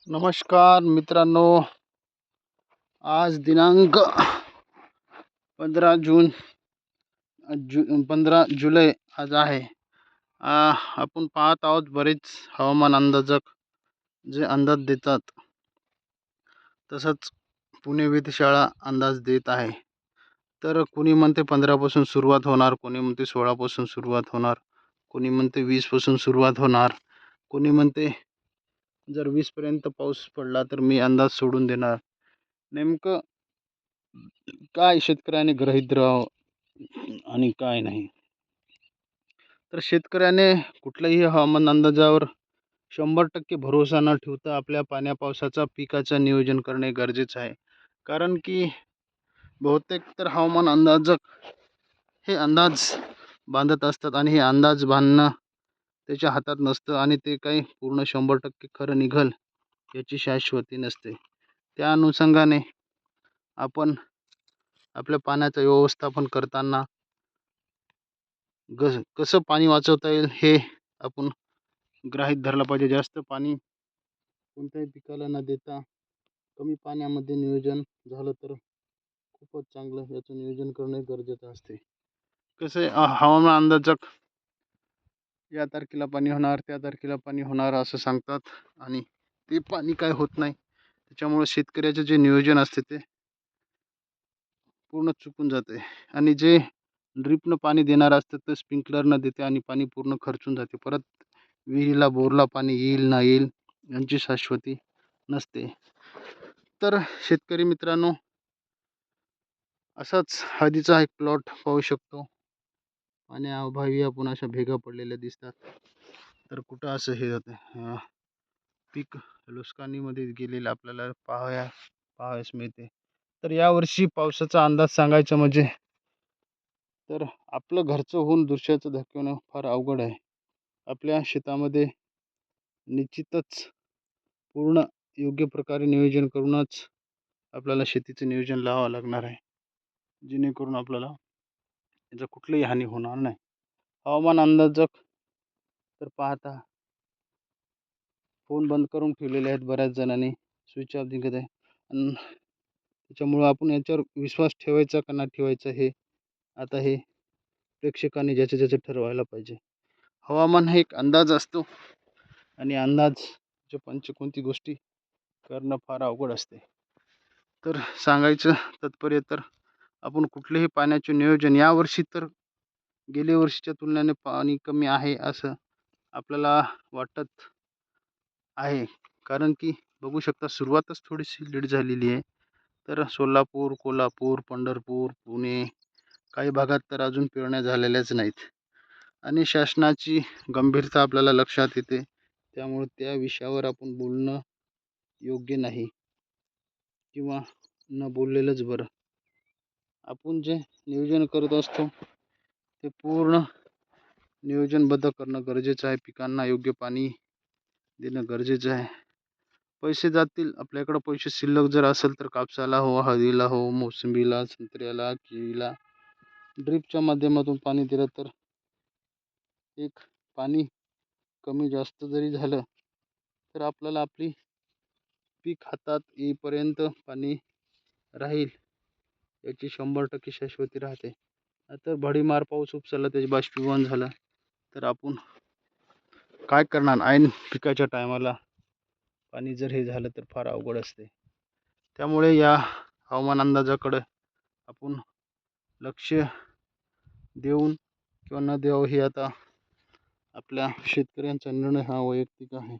नमस्कार मित्रांनो, आज दिनांक 15 जून 15 जुलै आज आहे. आपण पाहत आहोत बरेच हवामान अंदाजक जे अंदाज देतात. तसंच पुणे वेधशाळा अंदाज देत आहे. तर कोणी म्हणते 15 पासून सुरुवात होणार, कोणी म्हणते 16 पासून सुरुवात होणार, कोणी म्हणते 20 पासून सुरुवात होणार, कोणी म्हणते जर 20 पर्यंत पाऊस पडला तर मी अंदाज सोडून देणार. नेमकं काय शेतकऱ्याने गृहीत धरावं आणि काय नाही. तर शेतकऱ्याने कुठल्याही हवामान अंदाजावर 100% भरोसा न ठेवता आपल्या पाण्या पावसाचा पिकाचं नियोजन करणे गरजेचं आहे. कारण की बहुतेक तर हवामान अंदाजक हे अंदाज बांधत असतात आणि हे अंदाज बांधणं त्याच्या हातात नसतं आणि ते काही पूर्ण 100% खरं निघल याची शाश्वती नसते. त्या अनुषंगाने आपण आपल्या पाण्याचं व्यवस्थापन करताना कसं पाणी वाचवता येईल हे आपण गृहीत धरलं पाहिजे. जास्त पाणी कोणत्याही पिकाला न देता कमी पाण्यामध्ये नियोजन झालं तर खूपच चांगलं. याचं नियोजन करणे गरजेचं असते. कसं आहे, हवामान अंदाजक या तारखेला पाणी होणार, त्या तारखेला पाणी होणार असं सांगतात आणि ते पाणी काय होत नाही. त्याच्यामुळे शेतकऱ्याचे जे नियोजन असते ते पूर्ण चुकून जाते आणि जे ड्रिपनं पाणी देणार असतं तर स्प्रिंकलर न देते आणि पाणी पूर्ण खर्चून जाते. परत विहिरीला बोरला पाणी येईल ना येईल यांची शाश्वती नसते. तर शेतकरी मित्रांनो, असाच हळदीचा एक प्लॉट पाहू शकतो. पाण्याअभावी आपण अशा भेगा पडलेल्या दिसतात. तर कुठं असं हे होतं, पीक नुकसानीमध्ये गेलेलं आपल्याला पाहावयास मिळते. तर यावर्षी पावसाचा अंदाज सांगायचा म्हणजे तर आपलं घरचं होऊन दुसऱ्याचं दाखवणं फार अवघड आहे. आपल्या शेतामध्ये निश्चितच पूर्ण योग्य प्रकारे नियोजन करूनच आपल्याला शेतीचं नियोजन लावावं लागणार आहे. जेणेकरून आपल्याला याचा कुठलीही हानी होणार नाही. हवामान अंदाजक तर पाहता फोन बंद करून ठेवलेले आहेत बऱ्याच जणांनी, स्विच ऑफ निघत आहे. आणि त्याच्यामुळं आपण याच्यावर विश्वास ठेवायचा का नाही ठेवायचा हे आता हे प्रेक्षकांनी ज्याचे ज्याचे ठरवायला पाहिजे. हवामान हे एक अंदाज असतो आणि अंदाज कोणती गोष्टी करणं फार अवघड असते. तर सांगायचं तात्पर्य तर आपण कुठलेही पाण्याचे नियोजन यावर्षी तर गेल्या वर्षीच्या तुलनेने पाणी कमी आहे असं आपल्याला वाटत आहे. कारण की बघू शकता सुरुवातच थोडीशी लेट झालेली आहे. तर सोलापूर, कोल्हापूर, पंढरपूर, पुणे काही भागात तर अजून पेरण्या झालेल्याच नाहीत आणि शासनाची गंभीरता आपल्याला लक्षात येते. त्यामुळे त्या विषयावर आपण बोलणं योग्य नाही किंवा न बोललेलंच बरं. आपण जे नियोजन करत असतो ते पूर्ण नियोजनबद्ध करणं गरजेचं आहे. पिकांना योग्य पाणी देणं गरजेचं आहे. पैसे जातील आपल्याकडं, पैसे शिल्लक जर असेल तर कापसाला हो, हळदीला हो, मोसंबीला, संत्र्याला, केळीला ड्रिपच्या माध्यमातून पाणी दिलं तर एक पाणी कमी जास्त जरी झालं तर आपल्याला आपली पीक हातात येईपर्यंत पाणी राहील याची 100% शाश्वती राहते. तर भडीमार पाऊस उपसला, त्याचे बाष्पीभवन झालं तर आपण काय करणार. ऐन पिकाच्या टायमाला पाणी जर हे झालं तर फार अवघड असते. त्यामुळे या हवामान अंदाजाकडे आपण लक्ष देऊन किंवा न द्यावं हे आता आपल्या शेतकऱ्यांचा निर्णय हा वैयक्तिक आहे.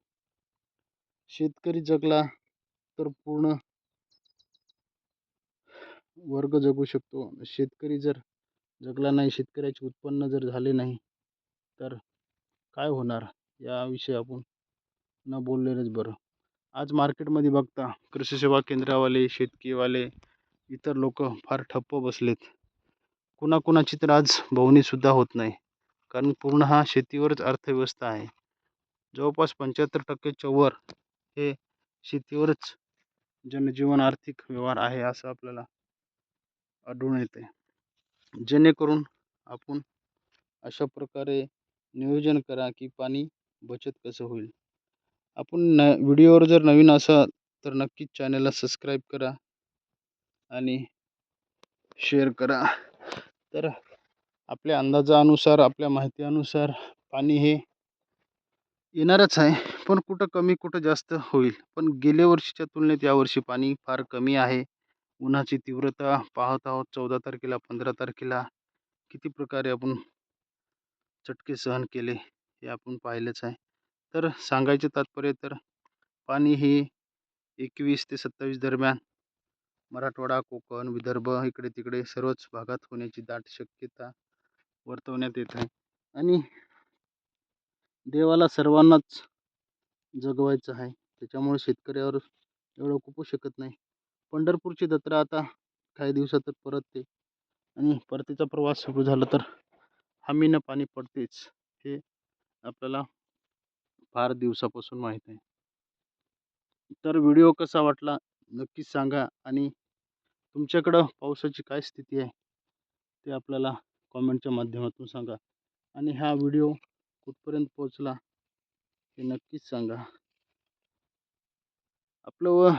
शेतकरी जगला तर पूर्ण वर्ग जगू शकतो. शेतकरी जर जगला नाही, शेतकऱ्याचे उत्पन्न जर झाले नाही तर काय होणार याविषयी आपण न बोललेलंच बरं. आज मार्केटमध्ये बघता कृषी सेवा केंद्रावाले, शेतकीवाले, इतर लोक फार ठप्प बसलेत. कुणाकुणाची तर आज सुद्धा होत नाही. कारण पूर्ण हा शेतीवरच अर्थव्यवस्था आहे. जवळपास 75%च्या वर हे शेतीवरच जनजीवन आर्थिक व्यवहार आहे असं आपल्याला आढळून येते. जेणेकरून आपण अशा प्रकारे नियोजन करा की पाणी बचत कसं होईल. आपण व्हिडिओवर जर नवीन असाल तर नक्कीच चॅनलला सबस्क्राईब करा आणि शेअर करा. तर आपल्या अंदाजानुसार, आपल्या माहितीनुसार पाणी हे येणारच आहे, पण कुठं कमी कुठं जास्त होईल. पण गेल्या वर्षीच्या तुलनेत यावर्षी पाणी फार कमी आहे. उन्हाची तीव्रता पाहत आहोत 14 तारखेला, 15 तारखेला किती प्रकारे आपण चटके सहन केले हे आपण पाहिलेच आहे. तर सांगायचे तात्पर्य तर पाणी हे 21 ते 27 दरम्यान मराठवाडा, कोकण, विदर्भ इकडे तिकडे सर्वच भागात होण्याची दाट शक्यता वर्तवण्यात येत आहे. आणि देवाला सर्वांनाच जगवायचं आहे, त्याच्यामुळे शेतकऱ्यावर एवढं खूपू शकत नाही. पंढरपूरची जत्रा आता काही दिवसातच परतते आणि परतीचा प्रवास सुरू झाला तर हमीनं पाणी पडतेच, हे आपल्याला फार दिवसापासून माहीत आहे. तर व्हिडिओ कसा वाटला नक्कीच सांगा आणि तुमच्याकडं पावसाची काय स्थिती आहे ते आपल्याला कॉमेंटच्या माध्यमातून सांगा. आणि हा व्हिडिओ कुठपर्यंत पोहोचला हे नक्कीच सांगा. आपलं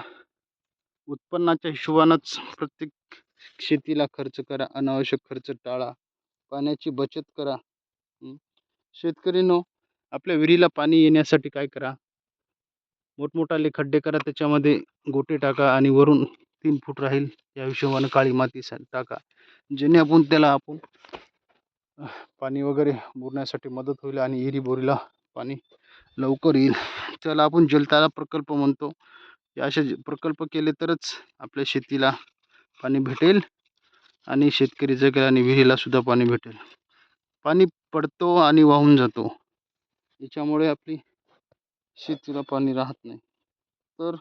उत्पन्नाच्या हिशोबानंच प्रत्येक शेतीला खर्च करा, अनावश्यक खर्च टाळा, पाण्याची बचत करा. शेतकरीनो, आपल्या विहिरीला पाणी येण्यासाठी काय करा, मोठमोठाले खड्डे करा, त्याच्यामध्ये गोटे टाका आणि वरून 3 फूट राहील या हिशोबाने काळी माती टाका, जेणे आपण पाणी वगैरे मुरण्यासाठी मदत होईल आणि विहिरी बोरीला पाणी लवकर येईल. त्याला आपण जलतारा प्रकल्प म्हणतो. असे प्रकल्प केले तरच आपल्या शेतीला पाणी भेटेल आणि शेतकरी जगेल आणि विहिरीला सुद्धा पाणी भेटेल. पाणी पडतो आणि वाहून जातो, याच्यामुळे आपली शेतीला पाणी राहत नाही. तर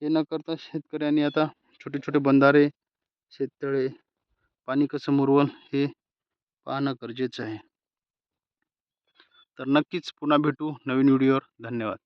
हे न करता शेतकऱ्यांनी आता छोटे छोटे बंधारे, शेततळे पाणी कसं मुरवल हे पाहणं गरजेचं आहे. तर नक्कीच पुन्हा भेटू नवीन व्हिडिओवर. धन्यवाद.